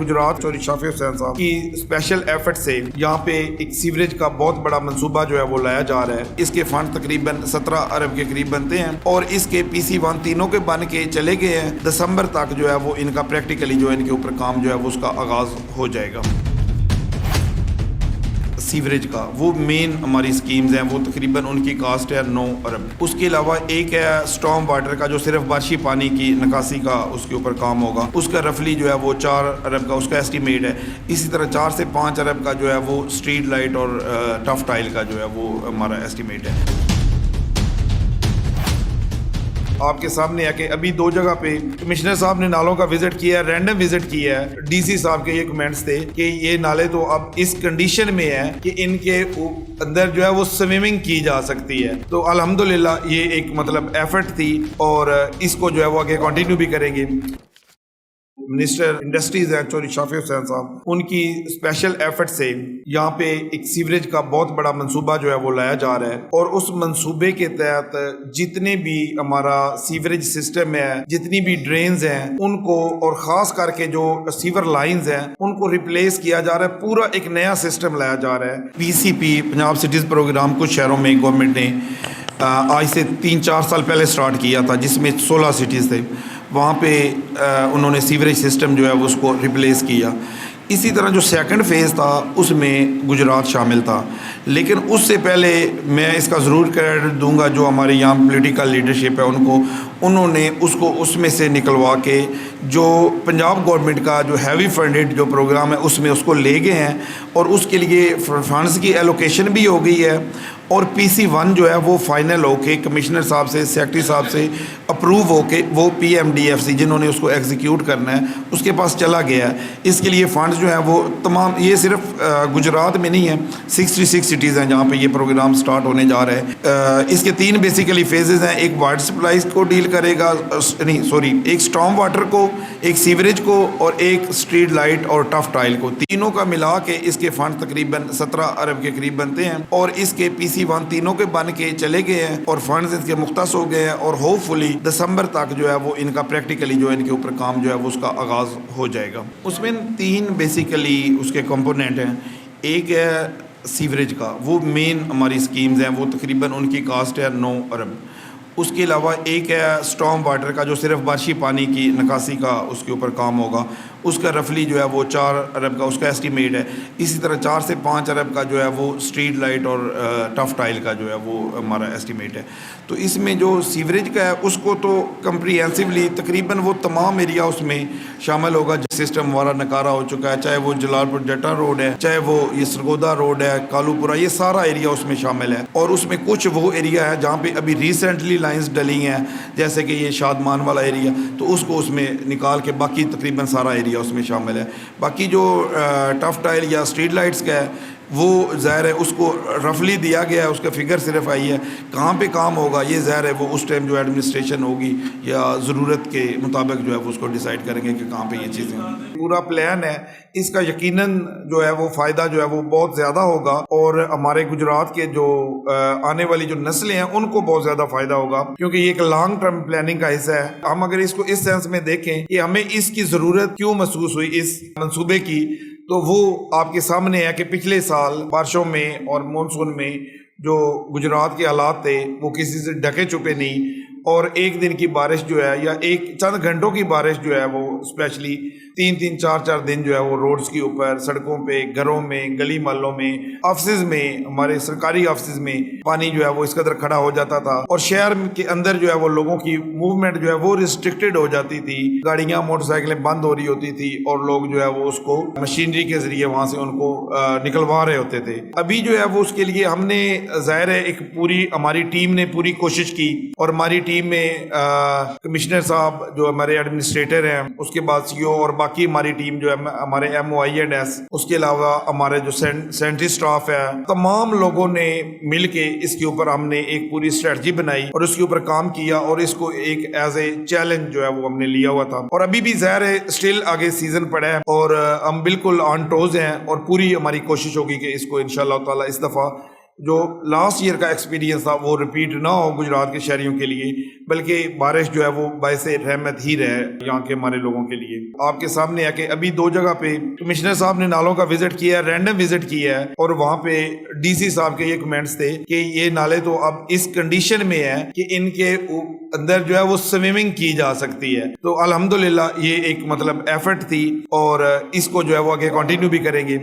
गुजरात चौधरी शाफी हुसैन साहब की special effort से यहाँ पे एक सीवरेज का बहुत बड़ा मंसूबा जो है वो लाया जा रहा है। इसके फंड तकरीबन 17 अरब के करीब बनते हैं और इसके PC1 तीनों के बन के चले गए हैं। दिसंबर तक जो है वो इनका प्रैक्टिकली जो है इनके ऊपर काम जो है वो उसका आगाज हो जाएगा। सीवरेज का वो मेन हमारी स्कीम्स हैं, वो तकरीबन उनकी कास्ट है 9 अरब। उसके अलावा एक है स्टॉर्म वाटर का जो सिर्फ बारिशी पानी की निकासी का उसके ऊपर काम होगा, उसका रफली जो है वो 4 अरब का उसका एस्टीमेट है। इसी तरह 4 से 5 अरब का जो है वो स्ट्रीट लाइट और टफ टाइल का जो है वो हमारा एस्टीमेट है। आपके सामने है कि अभी 2 जगह पे कमिश्नर साहब ने नालों का विजिट किया है, रैंडम विजिट किया है। DC साहब के ये कमेंट्स थे कि ये नाले तो अब इस कंडीशन में है कि इनके अंदर जो है वो स्विमिंग की जा सकती है। तो अल्हम्दुलिल्लाह ये एक मतलब एफर्ट थी और इसको जो है वो आगे कंटिन्यू भी करेंगे। मिनिस्टर इंडस्ट्रीज हैं चौधरी शाफी हुसैन साहब, उनकी स्पेशल एफर्ट से यहाँ पे एक सीवरेज का बहुत बड़ा मंसूबा जो है वो लाया जा रहा है और उस मंसूबे के तहत जितने भी हमारा सीवरेज सिस्टम है, जितनी भी ड्रेन्स हैं उनको और ख़ास करके जो सीवर लाइंस हैं उनको रिप्लेस किया जा रहा है। पूरा एक नया सिस्टम लाया जा रहा है। PCP पंजाब सिटीज़ प्रोग्राम कुछ शहरों में गवर्नमेंट ने आज से 3-4 साल पहले स्टार्ट किया था, जिसमें 16 सिटीज़ थे। वहाँ पे उन्होंने सीवरेज सिस्टम जो है वो उसको रिप्लेस किया। इसी तरह जो सेकंड फेज़ था उसमें गुजरात शामिल था, लेकिन उससे पहले मैं इसका ज़रूर क्रेडिट दूंगा जो हमारे यहाँ पॉलिटिकल लीडरशिप है उनको, उन्होंने उसको उसमें से निकलवा के जो पंजाब गवर्नमेंट का जो हैवी फंडेड जो प्रोग्राम है उसमें उसको ले गए हैं और उसके लिए फंड्स की एलोकेशन भी हो गई है और PC1 जो है वो फाइनल होके कमिश्नर साहब से, सेक्रेटरी साहब से अप्रूव होके वो PMDFC जिन्होंने उसको एग्जीक्यूट करना है उसके पास चला गया है। इसके लिए फंड्स जो है वो तमाम, ये सिर्फ गुजरात में नहीं है, 66 सिटीज़ हैं जहाँ पे ये प्रोग्राम स्टार्ट होने जा रहा है। इसके 3 बेसिकली फेजेज़ हैं। एक वाटर सप्लाई को डील करेगा, एक स्टॉर्म वाटर को, एक सीवरेज को और एक स्ट्रीट लाइट और टफ टाइल को। तीनों का मिला के इसके फंड तकरीबन 17 अरब के करीब बनते हैं और इसके PC1 तीनों के बन के चले गए हैं और फंड्स इसके मुख्तस हो गए हैं और होपफुली दिसंबर तक जो है वो इनका प्रैक्टिकली जो है इनके ऊपर काम जो है वो उसका आगाज़ हो जाएगा। उसमें 3 बेसिकली उसके कंपोनेंट हैं। एक है सीवरेज का, वो मेन हमारी स्कीम्स हैं, वो तकरीबन उनकी कास्ट है 9 अरब। उसके अलावा एक है स्टॉर्म वाटर का जो सिर्फ बारिशी पानी की निकासी का उसके ऊपर काम होगा, उसका रफली जो है वो 4 अरब का उसका एस्टीमेट है। इसी तरह 4 से 5 अरब का जो है वो स्ट्रीट लाइट और टफ टाइल का जो है वो हमारा एस्टीमेट है। तो इसमें जो सीवरेज का है उसको तो कंप्रीहेंसिवली तकरीबन वो तमाम एरिया उसमें शामिल होगा। सिस्टम हमारा नकारा हो चुका है, चाहे वो जलालपुर जटा रोड है, चाहे वो ये सरगोदा रोड है, कालूपुरा, ये सारा एरिया उसमें शामिल है। और उसमें कुछ वो एरिया है जहाँ पे अभी रिसेंटली लाइंस डली हैं, जैसे कि ये शादमान वाला एरिया, तो उसको उसमें निकाल के बाकी तकरीबन सारा एरिया उसमें शामिल है। बाकी जो टफ टाइल या स्ट्रीट लाइट्स का है वो ज़ाहिर है उसको रफली दिया गया है, उसका फिगर सिर्फ आई है। कहाँ पे काम होगा ये ज़ाहिर है वो उस टाइम जो एडमिनिस्ट्रेशन होगी या ज़रूरत के मुताबिक जो है वो उसको डिसाइड करेंगे कि कहाँ पे ये चीज़ें। पूरा प्लान है इसका, यकीनन जो है वो फ़ायदा जो है वो बहुत ज़्यादा होगा और हमारे गुजरात के जो आने वाली जो नस्लें हैं उनको बहुत ज़्यादा फ़ायदा होगा, क्योंकि ये एक लॉन्ग टर्म प्लानिंग का हिस्सा है। हम अगर इसको इस सेंस में देखें कि हमें इसकी ज़रूरत क्यों महसूस हुई इस मंसूबे की, तो वो आपके सामने है कि पिछले साल बारिशों में और मानसून में जो गुजरात के हालात थे वो किसी से ढके छुपे नहीं, और एक दिन की बारिश जो है या एक चंद घंटों की बारिश जो है वो स्पेशली 3-3, 4-4 दिन जो है वो रोड्स के ऊपर, सड़कों पे, घरों में, गली मोहल्लों में, ऑफिस में, हमारे सरकारी ऑफिस में पानी जो है वो इस कदर खड़ा हो जाता था और शहर के अंदर जो है वो लोगों की मूवमेंट जो है वो रिस्ट्रिक्टेड हो जाती थी। गाड़ियां, मोटरसाइकिलें बंद हो रही होती थी और लोग जो है वो उसको मशीनरी के जरिए वहां से उनको निकलवा रहे होते थे। अभी जो है वो उसके लिए हमने ज़ाहिर है एक पूरी हमारी टीम ने पूरी कोशिश की और हमारी टीम में कमिश्नर साहब जो हमारे एडमिनिस्ट्रेटर हैं, उसके बाद CEO और बाकी हमारी टीम जो है हमारे MOINS, उसके अलावा हमारे जो साइंटिस्ट स्टाफ है, तमाम लोगों ने मिलके इसके ऊपर हमने एक पूरी स्ट्रेटजी बनाई और उसके ऊपर काम किया और इसको एक एज ए चैलेंज जो है वो हमने लिया हुआ था। और अभी भी ज़ाहिर है स्टिल आगे सीजन पड़ा है और हम बिल्कुल ऑन टोज हैं और पूरी हमारी कोशिश होगी कि इसको इंशाल्लाह ताला इस दफ़ा جو لاسٹ ایئر کا ایکسپیرینس تھا وہ ریپیٹ نہ ہو گجرات کے شہریوں کے لیے، بلکہ بارش جو ہے وہ باعث رحمت ہی رہے یہاں کے ہمارے لوگوں کے لیے۔ آپ کے سامنے ہے کہ ابھی 2 جگہ پہ کمشنر صاحب نے نالوں کا وزٹ کیا ہے، رینڈم وزٹ کیا ہے، اور وہاں پہ ڈی سی صاحب کے یہ کمنٹس تھے کہ یہ نالے تو اب اس کنڈیشن میں ہے کہ ان کے اندر جو ہے وہ سوئمنگ کی جا سکتی ہے۔ تو الحمدللہ یہ ایک مطلب ایفرٹ تھی، اور اس کو جو ہے وہ آگے کنٹینیو بھی کریں گے۔